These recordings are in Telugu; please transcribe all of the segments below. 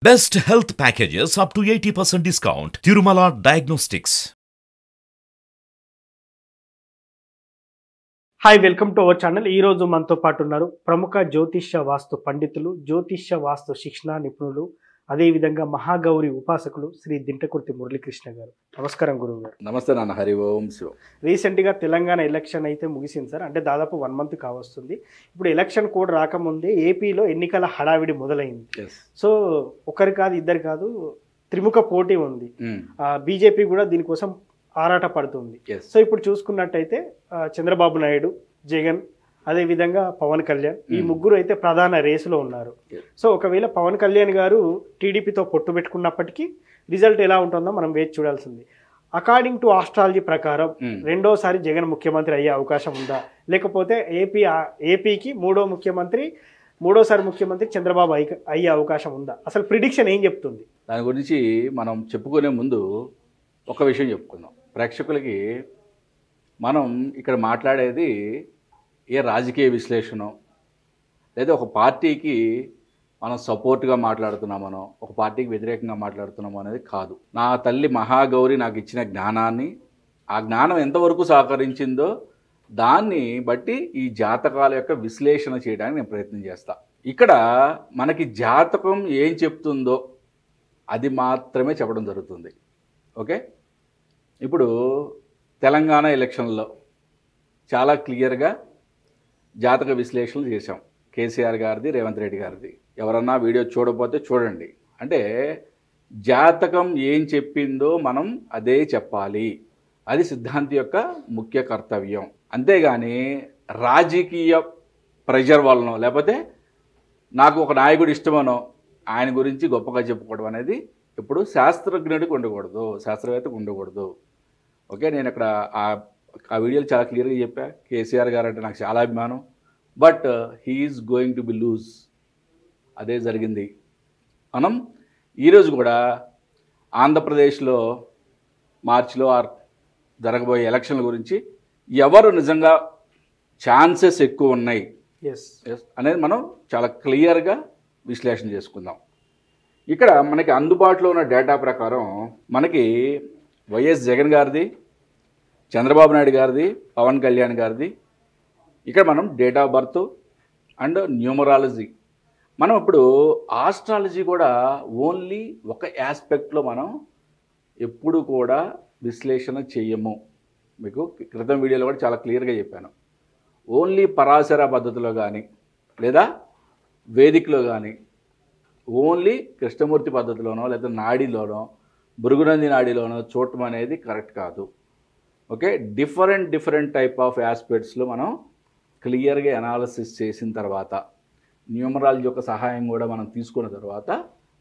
Best health packages up to 80% discount. Tirumala Diagnostics. Hi welcome to our channel. ఈ రోజు మనతో పాటు ఉన్నారు ప్రముఖ జ్యోతిష్య వాస్తు పండితులు, జ్యోతిష్య వాస్తు శిక్షణ నిపుణులు, అదేవిధంగా మహాగౌరి ఉపాసకులు శ్రీ దింటకుర్తి మురళీకృష్ణ గారు. నమస్కారం గురువు గారు. నమస్తే నాన్న. హరి ఓం శివ. రీసెంట్గా తెలంగాణ ఎలక్షన్ అయితే ముగిసింది సార్. అంటే దాదాపు 1 మంత్ కావస్తుంది. ఇప్పుడు ఎలక్షన్ కోడ్ రాకముందే ఏపీలో ఎన్నికల హడావిడి మొదలైంది. సో ఒకరు కాదు, ఇద్దరు కాదు, త్రిముఖ పోటీ ఉంది. బీజేపీ కూడా దీనికోసం ఆరాట పడుతుంది. సో ఇప్పుడు చూసుకున్నట్టయితే చంద్రబాబు నాయుడు, జగన్, అదేవిధంగా పవన్ కళ్యాణ్, ఈ ముగ్గురు అయితే ప్రధాన రేసులో ఉన్నారు. సో ఒకవేళ పవన్ కళ్యాణ్ గారు టీడీపీతో పొట్టు పెట్టుకున్నప్పటికీ రిజల్ట్ ఎలా ఉంటుందో మనం వేచి చూడాల్సింది. అకార్డింగ్ టు ఆస్ట్రాలజీ ప్రకారం రెండోసారి జగన్ ముఖ్యమంత్రి అయ్యే అవకాశం ఉందా, లేకపోతే ఏపీకి మూడోసారి ముఖ్యమంత్రి చంద్రబాబు అయ్యే అవకాశం ఉందా? అసలు ప్రిడిక్షన్ ఏం చెప్తుంది? దాని గురించి మనం చెప్పుకునే ముందు ఒక విషయం చెప్పుకుందాం ప్రేక్షకులకి. మనం ఇక్కడ మాట్లాడేది ఏ రాజకీయ విశ్లేషణ లేదా ఒక పార్టీకి మనం సపోర్ట్గా మాట్లాడుతున్నామనో ఒక పార్టీకి వ్యతిరేకంగా మాట్లాడుతున్నామో అనేది కాదు. నా తల్లి మహాగౌరి నాకు ఇచ్చిన జ్ఞానాన్ని, ఆ జ్ఞానం ఎంతవరకు సహకరించిందో దాన్ని బట్టి ఈ జాతకాల యొక్క విశ్లేషణ చేయడానికి నేను ప్రయత్నం చేస్తాను. ఇక్కడ మనకి జాతకం ఏం చెప్తుందో అది మాత్రమే చెప్పడం జరుగుతుంది. ఓకే, ఇప్పుడు తెలంగాణ ఎలక్షన్లో చాలా క్లియర్గా జాతక విశ్లేషణలు చేశాం. కేసీఆర్ గారిది, రేవంత్ రెడ్డి గారిది. ఎవరన్నా వీడియో చూడకపోతే చూడండి. అంటే జాతకం ఏం చెప్పిందో మనం అదే చెప్పాలి. అది సిద్ధాంతి యొక్క ముఖ్య కర్తవ్యం. అంతేగాని రాజకీయ ప్రెషర్ వలనో లేకపోతే నాకు ఒక నాయకుడు ఇష్టమనో ఆయన గురించి గొప్పగా చెప్పుకోవడం అనేది ఇప్పుడు శాస్త్రజ్ఞుడికి ఉండకూడదు, శాస్త్రవేత్తకు ఉండకూడదు. ఓకే, నేను అక్కడ ఆ వీడియోలు చాలా క్లియర్గా చెప్పా. కేసీఆర్ గారు అంటే నాకు చాలా అభిమానం, but he's going to be lose. అదే జరిగింది. మనం ఈరోజు కూడా ఆంధ్రప్రదేశ్లో మార్చిలో జరగబోయే ఎలక్షన్ల గురించి ఎవరు నిజంగా ఛాన్సెస్ ఎక్కువ ఉన్నాయి అనేది మనం చాలా క్లియర్గా విశ్లేషణ చేసుకుందాం. ఇక్కడ మనకి అందుబాటులో ఉన్న డేటా ప్రకారం మనకి వైఎస్ జగన్ గారిది, చంద్రబాబు నాయుడు గారిది, పవన్ కళ్యాణ్ గారిది, ఇక్కడ మనం date of birth and numerology. మనం ఇప్పుడు ఆస్ట్రాలజీ కూడా ఓన్లీ ఒక ఆస్పెక్ట్లో మనం ఎప్పుడు కూడా విశ్లేషణ చేయము. మీకు క్రితం వీడియోలో కూడా చాలా క్లియర్గా చెప్పాను. ఓన్లీ పరాశర పద్ధతిలో కానీ లేదా వేదికలో కానీ ఓన్లీ కృష్ణమూర్తి పద్ధతిలోనో లేదా నాడిలోనో భృగునంది నాడిలోనో చూడటం అనేది కరెక్ట్ కాదు. ఓకే, డిఫరెంట్ టైప్ ఆఫ్ ఆస్పెక్ట్స్లో మనం క్లియర్గా అనాలిసిస్ చేసిన తర్వాత న్యూమరాలజీ యొక్క సహాయం కూడా మనం తీసుకున్న తర్వాత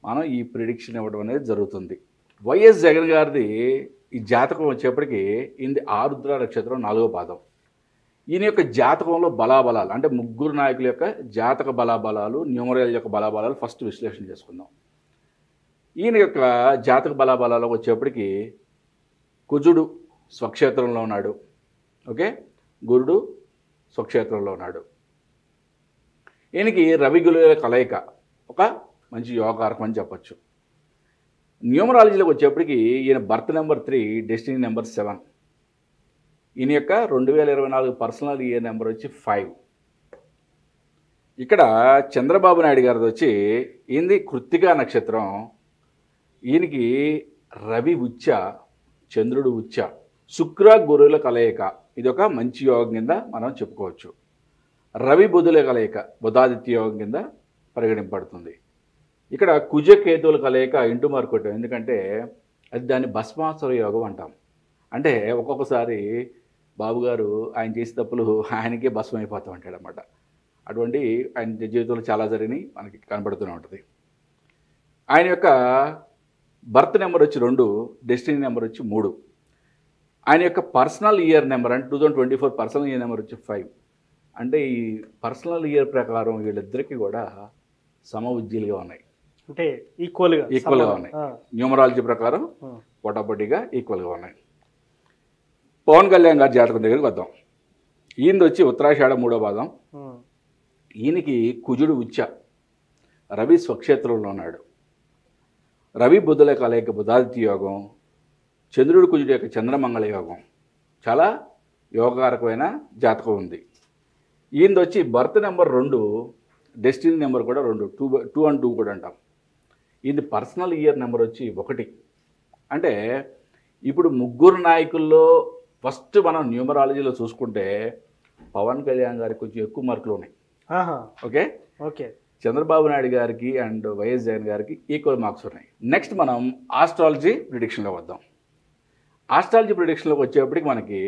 మనం ఈ ప్రిడిక్షన్ ఇవ్వడం అనేది జరుగుతుంది. వైఎస్ జగన్ గారిది ఈ జాతకం వచ్చేప్పటికి ఇది ఆరుద్ర నక్షత్రం 4వ పాదం. ఈయన యొక్క జాతకంలో బలాబలాలు అంటే ముగ్గురు నాయకుల యొక్క జాతక బలాబలాలు, న్యూమరాలజీ యొక్క బలాబలాలు ఫస్ట్ విశ్లేషణ చేసుకుందాం. ఈయన యొక్క జాతక బలాబలాలు వచ్చేప్పటికి కుజుడు స్వక్షేత్రంలో ఉన్నాడు. ఓకే, గురుడు స్వక్షేత్రంలో ఉన్నాడు. ఈయనకి రవి గురువుల కలయిక ఒక మంచి యోగకారకం అని చెప్పచ్చు. న్యూమరాలజీలోకి వచ్చేప్పటికి ఈయన బర్త్ నెంబర్ 3, డెస్టినీ నెంబర్ 7. ఈయన యొక్క 2024 పర్సనల్ ఇయర్ నెంబర్ వచ్చి 5. ఇక్కడ చంద్రబాబు నాయుడు గారిది వచ్చి ఈయనది కృత్తికా నక్షత్రం. ఈయనకి రవి ఉచ్చ, చంద్రుడు ఉచ్చ, శుక్ర గురువుల కలయిక. ఇది ఒక మంచి యోగం కింద మనం చెప్పుకోవచ్చు. రవి బుధుల కలయిక బుధాదిత్య యోగం కింద పరిగణింపబడుతుంది. ఇక్కడ కుజ కేతువుల కలయిక ఇంటూ మార్కొట్టం, ఎందుకంటే అది దాన్ని భస్మాసుర యోగం అంటాం. అంటే ఒక్కొక్కసారి బాబుగారు ఆయన చేసే తప్పులు ఆయనకే భస్మం అయిపోతూ ఉంటాడు అన్నమాట. అటువంటి ఆయన జీవితంలో చాలా జరిగినాయి మనకి కనబడుతూనే ఉంటుంది. ఆయన యొక్క బర్త్ నెంబర్ వచ్చి 2, డెస్టినీ నెంబర్ వచ్చి 3. ఆయన యొక్క పర్సనల్ ఇయర్ నెంబర్ అంటే 2024 పర్సనల్ ఇయర్ నెంబర్ వచ్చి 5. అంటే ఈ పర్సనల్ ఇయర్ ప్రకారం వీళ్ళిద్దరికీ కూడా సమ ఉజ్జీలుగా ఉన్నాయి, అంటే ఈక్వల్గా ఉన్నాయి. న్యూమరాలజీ ప్రకారం పోటాపోటీగా ఈక్వల్గా ఉన్నాయి. పవన్ కళ్యాణ్ గారి జాతకం దగ్గరికి వద్దాం. ఈయనది వచ్చి ఉత్తరాషాఢ 3వ పాదం. ఈయనకి కుజుడు ఉచ్చ, రవి స్వక్షేత్రంలో ఉన్నాడు. రవి బుధుల కలయిక బుధాదిత్య యోగం, చంద్రుడి కుజుడి యొక్క చంద్రమంగళ యోగం, చాలా యోగకారకమైన జాతకం ఉంది. ఈయనది వచ్చి బర్త్ నెంబర్ 2, డెస్టినీ నెంబర్ కూడా 2, 2 and 2 కూడా అంటాం. ఇది పర్సనల్ ఇయర్ నెంబర్ వచ్చి 1. అంటే ఇప్పుడు ముగ్గురు నాయకుల్లో ఫస్ట్ మనం న్యూమరాలజీలో చూసుకుంటే పవన్ కళ్యాణ్ గారికి కొంచెం ఎక్కువ మార్కులు ఉన్నాయి. ఓకే ఓకే చంద్రబాబు నాయుడు గారికి అండ్ వైఎస్ జగన్ గారికి ఈక్వల్ మార్క్స్ ఉన్నాయి. నెక్స్ట్ మనం ఆస్ట్రాలజీ ప్రిడిక్షన్లో వద్దాం. ఆస్ట్రాలజీ ప్రిడిక్షన్లోకి వచ్చేప్పటికి మనకి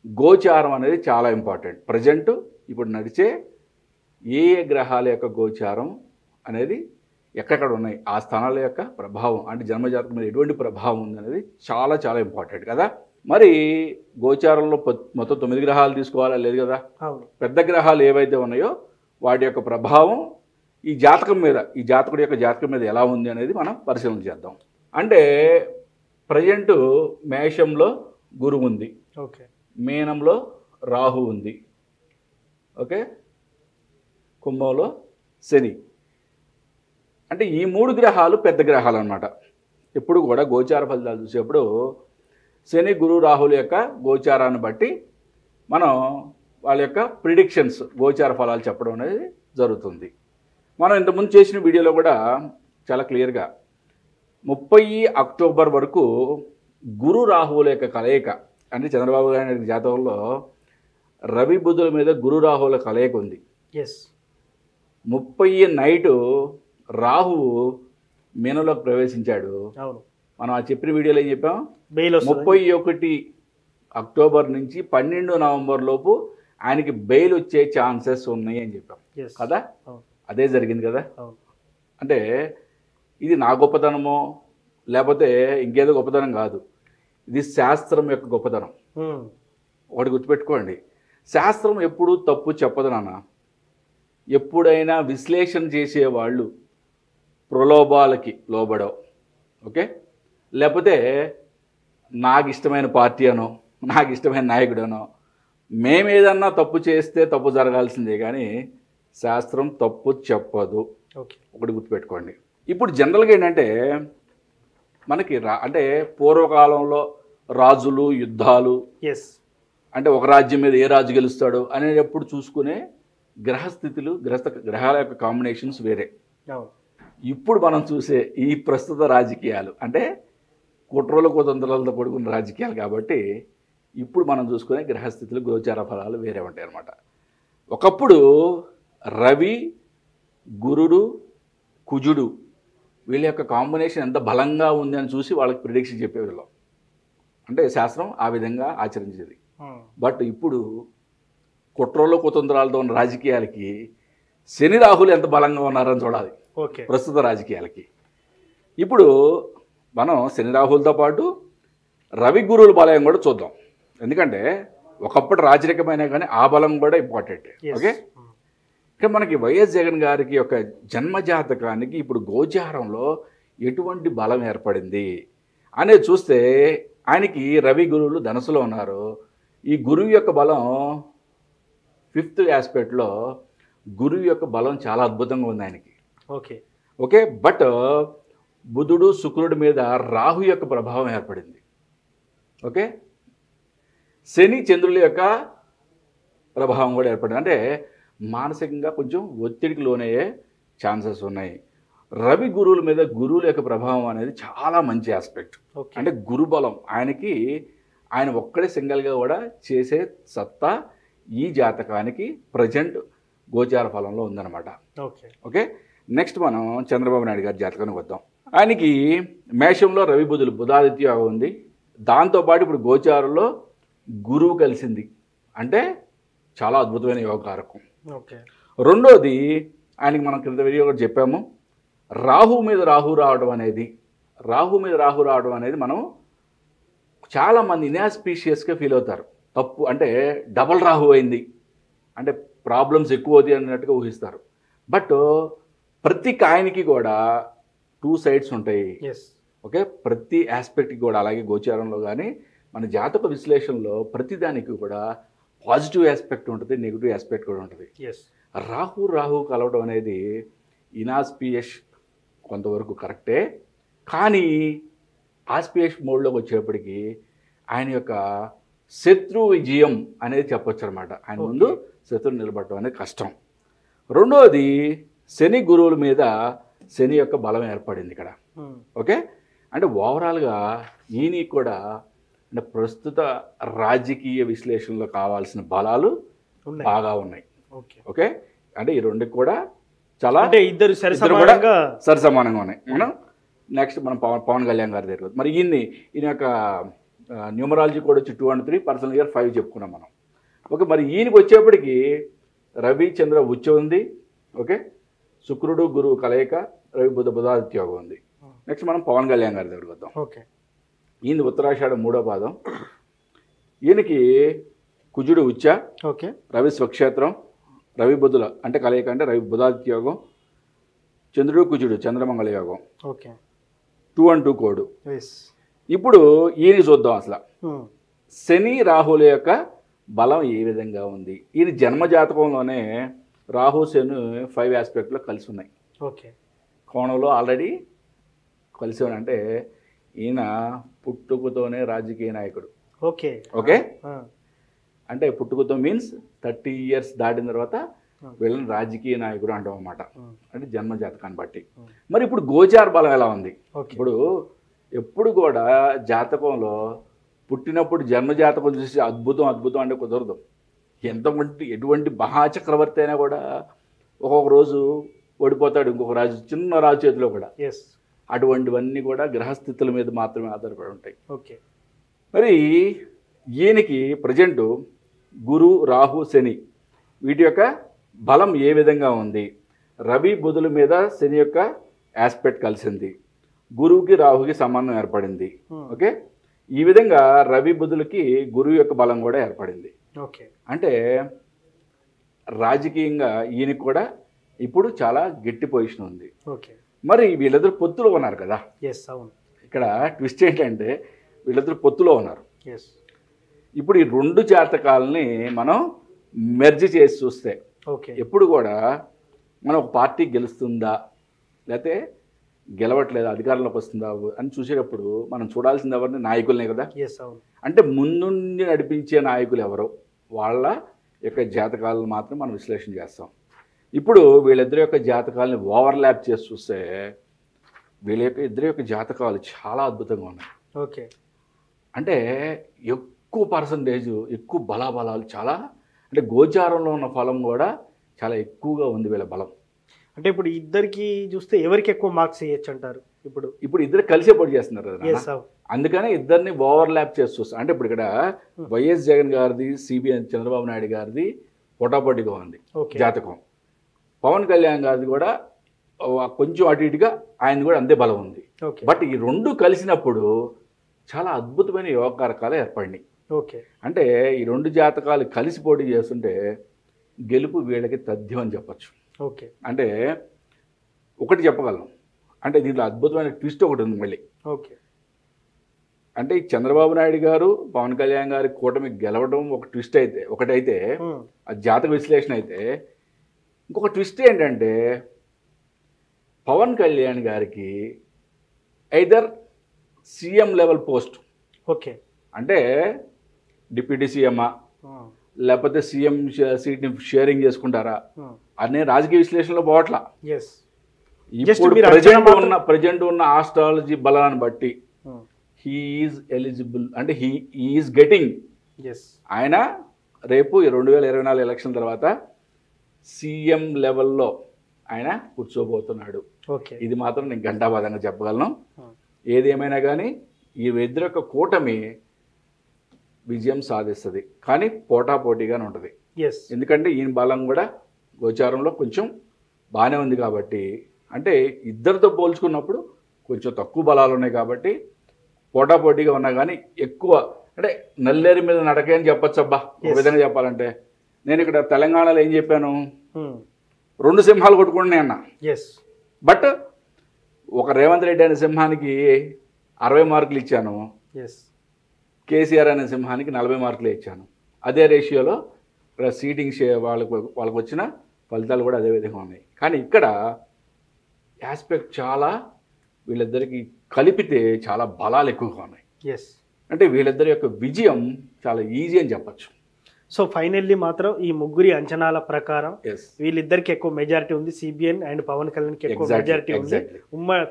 గోచారం అనేది చాలా ఇంపార్టెంట్. ప్రజెంట్ ఇప్పుడు నడిచే ఏ గ్రహాల యొక్క గోచారం అనేది ఎక్కడెక్కడ ఉన్నాయి, ఆ స్థానాల యొక్క ప్రభావం అంటే జన్మజాతకం మీద ఎటువంటి ప్రభావం ఉంది అనేది చాలా చాలా ఇంపార్టెంట్ కదా. మరి గోచారంలో మొత్తం 9 గ్రహాలు తీసుకోవాలా లేదు కదా. పెద్ద గ్రహాలు ఏవైతే ఉన్నాయో వాటి యొక్క ప్రభావం ఈ జాతకం మీద, ఈ జాతకుడి యొక్క జాతకం మీద ఎలా ఉంది అనేది మనం పరిశీలన చేద్దాం. అంటే ప్రజెంట్ మేషంలో గురువు ఉంది, ఓకే, మీనంలో రాహు ఉంది, ఓకే, కుంభంలో శని. అంటే ఈ 3 గ్రహాలు పెద్ద గ్రహాలు అన్నమాట. ఎప్పుడు కూడా గోచార ఫలితాలు చూసేప్పుడు శని గురు రాహుల యొక్క గోచారాన్ని బట్టి మనం వాళ్ళ యొక్క ప్రిడిక్షన్స్ గోచార ఫలాలు చెప్పడం అనేది జరుగుతుంది. మనం ఇంతకుముందు చేసిన వీడియోలో కూడా చాలా క్లియర్గా 30 అక్టోబర్ వరకు గురు రాహువుల యొక్క కలయిక అంటే చంద్రబాబు గారి జాతకంలో రవి బుధుల మీద గురు రాహువుల కలయిక ఉంది. 30 నైటు రాహువు మీనంలోకి ప్రవేశించాడు. మనం ఆ చెప్పిన వీడియోలో ఏం చెప్పాం, 31 అక్టోబర్ నుంచి 12 నవంబర్ లోపు ఆయనకి బెయిల్ వచ్చే ఛాన్సెస్ ఉన్నాయి అని చెప్పాం కదా. అదే జరిగింది కదా. అంటే ఇది నా గొప్పతనమో లేకపోతే ఇంకేదో గొప్పతనం కాదు, ఇది శాస్త్రం యొక్క గొప్పతనం. ఒకటి గుర్తుపెట్టుకోండి, శాస్త్రం ఎప్పుడూ తప్పు చెప్పదు నాన్న. ఎప్పుడైనా విశ్లేషణ చేసేవాళ్ళు ప్రలోభాలకి లోబడవు, ఓకే, లేకపోతే నాకు ఇష్టమైన పార్టీ అనో నాకు ఇష్టమైన నాయకుడనో మేమేదన్నా తప్పు చేస్తే తప్పు జరగాల్సిందే కానీ శాస్త్రం తప్పు చెప్పదు. ఒకటి గుర్తుపెట్టుకోండి. ఇప్పుడు జనరల్గా ఏంటంటే మనకి అంటే పూర్వకాలంలో రాజులు యుద్ధాలు అంటే ఒక రాజ్యం మీద ఏ రాజు గెలుస్తాడు అనేటప్పుడు చూసుకునే గ్రహస్థితులు గ్రహాల యొక్క కాంబినేషన్స్ వేరే. ఇప్పుడు మనం చూసే ఈ ప్రస్తుత రాజకీయాలు అంటే కుట్రల కుతంత్రాలతో కూడుకున్న రాజకీయాలు కాబట్టి ఇప్పుడు మనం చూసుకునే గ్రహస్థితులు గోచార ఫలాలు వేరే ఉంటాయి అన్నమాట. ఒకప్పుడు రవి గురుడు కుజుడు వీళ్ళ యొక్క కాంబినేషన్ ఎంత బలంగా ఉంది అని చూసి వాళ్ళకి ప్రిడిక్షన్ చెప్పేవాళ్ళం. అంటే శాస్త్రం ఆ విధంగా ఆచరించేది. బట్ ఇప్పుడు కుట్రలో కుతంత్రాలతో ఉన్న రాజకీయాలకి శని రాహులు ఎంత బలంగా ఉన్నారని చూడాలి ప్రస్తుత రాజకీయాలకి. ఇప్పుడు మనం శని రాహులతో పాటు రవి గురువుల బలం కూడా చూద్దాం. ఎందుకంటే ఒకప్పుడు రాజరికమైన కానీ ఆ బలం కూడా ఇంపార్టెంట్. ఓకే, ఇక్కడ మనకి వైఎస్ జగన్ గారికి యొక్క జన్మజాతకానికి ఇప్పుడు గోచారంలో ఎటువంటి బలం ఏర్పడింది అనేది చూస్తే ఆయనకి రవి గురువులు ధనుసులో ఉన్నారు. ఈ గురువు యొక్క బలం 5th ఆస్పెక్ట్లో గురువు యొక్క బలం చాలా అద్భుతంగా ఉంది ఆయనకి. ఓకే, బట్ బుధుడు శుక్రుడి మీద రాహు యొక్క ప్రభావం ఏర్పడింది. ఓకే, శని చంద్రుల యొక్క ప్రభావం కూడా ఏర్పడింది. అంటే మానసికంగా కొంచెం ఒత్తిడికి లోనయ్యే ఛాన్సెస్ ఉన్నాయి. రవి గురువుల మీద గురువుల యొక్క ప్రభావం అనేది చాలా మంచి ఆస్పెక్ట్. అంటే గురుబలం ఆయనకి ఆయన ఒక్కడే సింగిల్గా కూడా చేసే సత్తా ఈ జాతకానికి ప్రజెంట్ గోచార ఫలంలో ఉందన్నమాట. ఓకే, నెక్స్ట్ మనం చంద్రబాబు నాయుడు గారి జాతకానికి వద్దాం. ఆయనకి మేషంలో రవి బుధులు బుధాదిత్య యోగం ఉంది. దాంతోపాటు ఇప్పుడు గోచారంలో గురువు కలిసింది అంటే చాలా అద్భుతమైన యోగకారకం. రెండోది ఆయనకి మనం క్రింద వీడియో కూడా చెప్పాము, రాహు మీద రాహు రావడం అనేది మనం చాలామంది ఇన్ఆస్పీషియస్గా ఫీల్ అవుతారు. తప్పు అంటే డబల్ రాహు అయింది అంటే ప్రాబ్లమ్స్ ఎక్కువ అవుతాయి అన్నట్టుగా ఊహిస్తారు. బట్ ప్రతి కాయిన్కి కూడా 2 సైడ్స్ ఉంటాయి. ఓకే, ప్రతి ఆస్పెక్ట్కి కూడా అలాగే గోచారంలో కానీ మన జాతక విశ్లేషణలో ప్రతిదానికి కూడా పాజిటివ్ ఆస్పెక్ట్ ఉంటుంది, నెగిటివ్ ఆస్పెక్ట్ కూడా ఉంటుంది. రాహు కలవడం అనేది ఇనాస్పియస్ కొంతవరకు కరెక్టే, కానీ ఆస్పిరేష్ మోడ్లోకి వచ్చేప్పటికి ఆయన యొక్క శత్రు విజయం అనేది చెప్పొచ్చు అనమాట. ఆయన ముందు శత్రువు నిలబడటం అనేది కష్టం. రెండోది శని గురువుల మీద శని యొక్క బలం ఏర్పడింది ఇక్కడ. ఓకే, అంటే ఓవరాల్గా ఈయన కూడా అంటే ప్రస్తుత రాజకీయ విశ్లేషణలో కావాల్సిన బలాలు బాగా ఉన్నాయి. ఓకే, అంటే ఈ రెండుకి కూడా చాలా ఇద్దరు సరిసమానంగా ఉన్నాయి. మనం నెక్స్ట్ మనం పవన్ కళ్యాణ్ గారి దగ్గర మరి ఈయన యొక్క న్యూమరాలజీ కూడా వచ్చి 2 and 3, పర్సనల్ ఇయర్ 5 చెప్పుకున్నాం మనం. ఓకే, మరి ఈయనకి వచ్చేప్పటికి రవి చంద్ర ఉచ్చ ఉంది. ఓకే, శుక్రుడు గురువు కలయిక, రవి బుధాదిత్య యోగం ఉంది. నెక్స్ట్ మనం పవన్ కళ్యాణ్ గారి దగ్గరికి వద్దాం. ఓకే, ఈయన ఉత్తరాషాఢ 3వ పాదం. ఈయనకి కుజుడు ఉచ్చ, ఓకే, రవి స్వక్షేత్రం, రవి బుధుల అంటే కలయిక అంటే రవి బుధాదిత్య యోగం, చంద్రుడు కుజుడు చంద్రమంగళ యోగం. Okay, 2 and 2 code. ఇప్పుడు ఈయన చూద్దాం అసలు శని రాహుల యొక్క బలం ఏ విధంగా ఉంది. ఈయన జన్మజాతకంలోనే రాహు శని 5 ఆస్పెక్ట్లో కలిసి ఉన్నాయి. ఓకే, కోణంలో ఆల్రెడీ కలిసి ఉన్నాయి. అంటే ఈయన పుట్టుకతోనే రాజకీయ నాయకుడు. ఓకే ఓకే, అంటే పుట్టుకతో మీన్స్ 30 years దాటిన తర్వాత వీళ్ళని రాజకీయ నాయకుడు అంటాం అన్నమాట. అంటే జన్మజాతకాన్ని బట్టి. మరి ఇప్పుడు గోచార బలం ఎలా ఉంది? ఇప్పుడు ఎప్పుడు కూడా జాతకంలో పుట్టినప్పుడు జన్మజాతకం చూసి అద్భుతం అద్భుతం అంటే కుదరదు. ఎటువంటి మహాచక్రవర్తి అయినా కూడా ఒక్కొక్క రోజు ఓడిపోతాడు ఇంకొక రాజు, చిన్న రాజు చేతిలో కూడా. అటువంటివన్నీ కూడా గ్రహస్థితుల మీద మాత్రమే ఆధారపడి ఉంటాయి. ఓకే, మరి ఈయనకి ప్రజెంటు గురు రాహు శని వీటి యొక్క బలం ఏ విధంగా ఉంది? రవి బుధుల మీద శని యొక్క ఆస్పెక్ట్ కలిసింది, గురువుకి రాహుకి సంబంధం ఏర్పడింది. ఓకే, ఈ విధంగా రవి బుధులకి గురువు యొక్క బలం కూడా ఏర్పడింది. ఓకే, అంటే రాజకీయంగా ఈయనకి కూడా ఇప్పుడు చాలా గట్టి పొజిషన్ ఉంది. ఓకే, మరి వీళ్ళిద్దరు పొత్తులో ఉన్నారు కదా. ఇక్కడ ట్విస్ట్ ఏంటంటే వీళ్ళిద్దరు పొత్తులో ఉన్నారు. ఇప్పుడు ఈ 2 జాతకాలని మనం మెర్జ్ చేసి చూస్తే ఎప్పుడు కూడా మనం ఒక పార్టీ గెలుస్తుందా లేకపోతే గెలవట్లేదు అధికారంలోకి వస్తుందా అని చూసేటప్పుడు మనం చూడాల్సింది ఎవరిని? నాయకులనే కదా. అంటే ముందుండి నడిపించే నాయకులు ఎవరో వాళ్ళ యొక్క జాతకాలను మాత్రం మనం విశ్లేషణ చేస్తాం. ఇప్పుడు వీళ్ళిద్దరి యొక్క జాతకాలని ఓవర్లాప్ చేసి చూస్తే వీళ్ళ యొక్క ఇద్దరి యొక్క జాతకాలు చాలా అద్భుతంగా ఉన్నాయి. ఓకే, అంటే ఎక్కువ పర్సంటేజ్ ఎక్కువ బలాబలాలు చాలా, అంటే గోచారంలో ఉన్న ఫలం కూడా చాలా ఎక్కువగా ఉంది వీళ్ళ బలం. అంటే ఇప్పుడు ఇద్దరికి చూస్తే ఎవరికి ఎక్కువ మార్క్స్ ఇవ్వచ్చు అంటారు? ఇప్పుడు ఇద్దరు కలిసే పోటీ చేస్తున్నారు కదా, అందుకనే ఇద్దరిని ఓవర్లాప్ చేసి చూస్తాం. అంటే ఇప్పుడు ఇక్కడ వైఎస్ జగన్ గారిది, సిబిఎన్ చంద్రబాబు నాయుడు గారిది పోటాపోటీగా ఉంది జాతకం. పవన్ కళ్యాణ్ గారిది కూడా కొంచెం అటు ఇటుగా ఆయన కూడా అంతే బలం ఉంది. బట్ ఈ 2 కలిసినప్పుడు చాలా అద్భుతమైన యోగకారకాలు ఏర్పడినాయి. అంటే ఈ 2 జాతకాలు కలిసి పోటీ చేస్తుంటే గెలుపు వీళ్ళకి తథ్యం అని చెప్పచ్చు. అంటే ఒకటి చెప్పగలం, అంటే దీంట్లో అద్భుతమైన ట్విస్ట్ ఒకటి ఉంది మళ్ళీ. అంటే చంద్రబాబు నాయుడు గారు పవన్ కళ్యాణ్ గారి కూటమి గెలవడం ఒక ట్విస్ట్ అయితే ఒకటైతే ఆ జాతక విశ్లేషణ అయితే, ఇంకొక ట్విస్ట్ ఏంటంటే పవన్ కళ్యాణ్ గారికి ఐదర్ సీఎం లెవెల్ పోస్ట్, అంటే డిప్యూటీ సీఎమ్మా లేకపోతే సీఎం సీట్ని షేరింగ్ చేసుకుంటారా అనే రాజకీయ విశ్లేషణలో పోవట్లా. ఇప్పుడు ప్రజెంట్ ఉన్న ఆస్ట్రాలజీ బలాన్ని బట్టి హీఈస్ ఎలిజిబుల్, అంటే హీఈస్ గెటింగ్, ఆయన రేపు 2024 ఎలక్షన్ తర్వాత సీఎం లెవెల్లో ఆయన కూర్చోబోతున్నాడు. ఇది మాత్రం నేను ఘంటాబద్ధంగా చెప్పగలను. ఏది ఏమైనా కానీ ఈ ఇద్దరు యొక్క కూటమి విజయం సాధిస్తుంది, కానీ పోటాపోటీగానే ఉంటుంది. ఎందుకంటే ఈయన బలం కూడా గోచారంలో కొంచెం బాగానే ఉంది కాబట్టి, అంటే ఇద్దరితో పోల్చుకున్నప్పుడు కొంచెం తక్కువ బలాలు ఉన్నాయి కాబట్టి పోటాపోటీగా ఉన్నా కానీ ఎక్కువ అంటే నల్లేరు మీద నడకే అని చెప్పచ్చు. అబ్బా ఒక విధంగా చెప్పాలంటే నేను ఇక్కడ తెలంగాణలో ఏం చెప్పాను, 2 సింహాలు కొట్టుకుంటున్నాయి అన్న. బట్ ఒక రేవంత్ రెడ్డి అనే సింహానికి 60 మార్కులు ఇచ్చాను, కేసీఆర్ అనే సింహానికి 40 మార్కులు ఇచ్చాను. అదే రేషియోలో సీటింగ్ వాళ్ళకు వచ్చిన ఫలితాలు కూడా అదే విధంగా ఉన్నాయి. కానీ ఇక్కడ ఆస్పెక్ట్ చాలా వీళ్ళిద్దరికి కలిపితే చాలా బలాలు ఎక్కువగా ఉన్నాయి. ఎస్. అంటే వీళ్ళిద్దరి యొక్క విజయం చాలా ఈజీ అని చెప్పచ్చు. సో ఫైనల్లీ మాత్రం ఈ ముగ్గురి అంచనాల ప్రకారం వీళ్ళిద్దరికి ఎక్కువ మెజారిటీ ఉంది, సిబిఎన్ అండ్ పవన్ కళ్యాణ్కి ఎక్కువ మెజారిటీ ఉంది,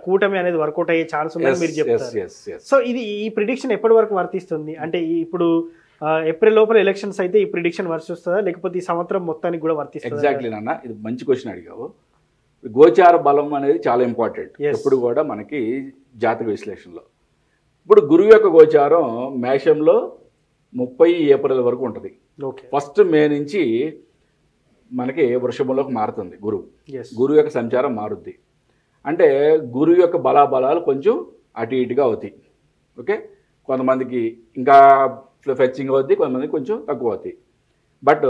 కూటమి అనేది వర్కౌట్ అయ్యే ఛాన్స్ ఉందని మీరు చెప్తారు. సో ఇది ఈ ప్రిడిక్షన్ ఎప్పటి వరకు వర్తిస్తుంది అంటే ఇప్పుడు ఏప్రిల్ లోపల ఎలక్షన్స్ అయితే ఈ ప్రిడిక్షన్ వర్తిస్తుందా లేకపోతే ఈ సంవత్సరం మొత్తానికి కూడా వర్తిస్తుందా? ఎగ్జాక్ట్లీ నాన్న, ఇది మంచి క్వశ్చన్ అడిగావు. గోచార బలం అనేది చాలా ఇంపార్టెంట్ ఎప్పుడు కూడా మనకి జాతక విశ్లేషణలో. ఇప్పుడు గురువు యొక్క గోచారం మేషంలో 30 ఏప్రిల్ వరకు ఉంటుంది. 1 మే నుంచి మనకి వృషభంలోకి మారుతుంది గురువు. గురువు యొక్క సంచారం మారుద్ది. అంటే గురువు యొక్క బలాబలాలు కొంచెం అటు ఇటుగా అవుతాయి. ఓకే, కొంతమందికి ఇంకా ఫెచ్చింగ్ అవుద్ది, కొంతమందికి కొంచెం తక్కువ అవుతాయి. బట్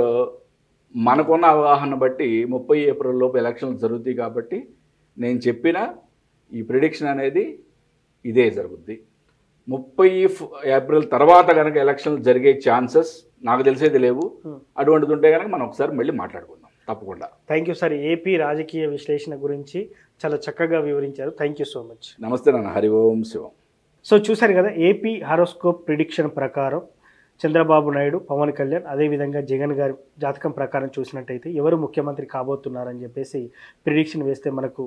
మనకున్న అవగాహన బట్టి 30 ఏప్రిల్ లోపు ఎలక్షన్లు జరుగుతాయి కాబట్టి నేను చెప్పిన ఈ ప్రిడిక్షన్ అనేది ఇదే జరుగుద్ది. 30 ఏప్రిల్ తర్వాత కనుక ఎలక్షన్లు జరిగే ఛాన్సెస్ నాకు తెలిసేది లేవు. అటువంటిది ఉంటే కనుక మనం ఒకసారి మళ్ళీ మాట్లాడుకుందాం తప్పకుండా. Thank you sir. ఏపీ రాజకీయ విశ్లేషణ గురించి చాలా చక్కగా వివరించారు. Thank you so much. నమస్తే నాన్న. హరి ఓం శివం. సో చూశారు కదా, ఏపీ హారోస్కోప్ ప్రిడిక్షన్ ప్రకారం చంద్రబాబు నాయుడు, పవన్ కళ్యాణ్, అదేవిధంగా జగన్ గారి జాతకం ప్రకారం చూసినట్టయితే ఎవరు ముఖ్యమంత్రి కాబోతున్నారని చెప్పేసి ప్రిడిక్షన్ వేస్తే మనకు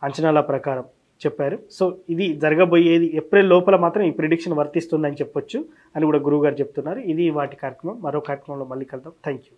అంచనాల ప్రకారం చెప్పారు. సో ఇది జరగబోయేది ఏప్రిల్ లోపల మాత్రం ఈ ప్రిడిక్షన్ వర్తిస్తుందని చెప్పొచ్చు అని కూడా గురువు గారు చెప్తున్నారు. ఇది వాటి కార్యక్రమం. మరో కార్యక్రమంలో మళ్ళీ కలుద్దాం. Thank you.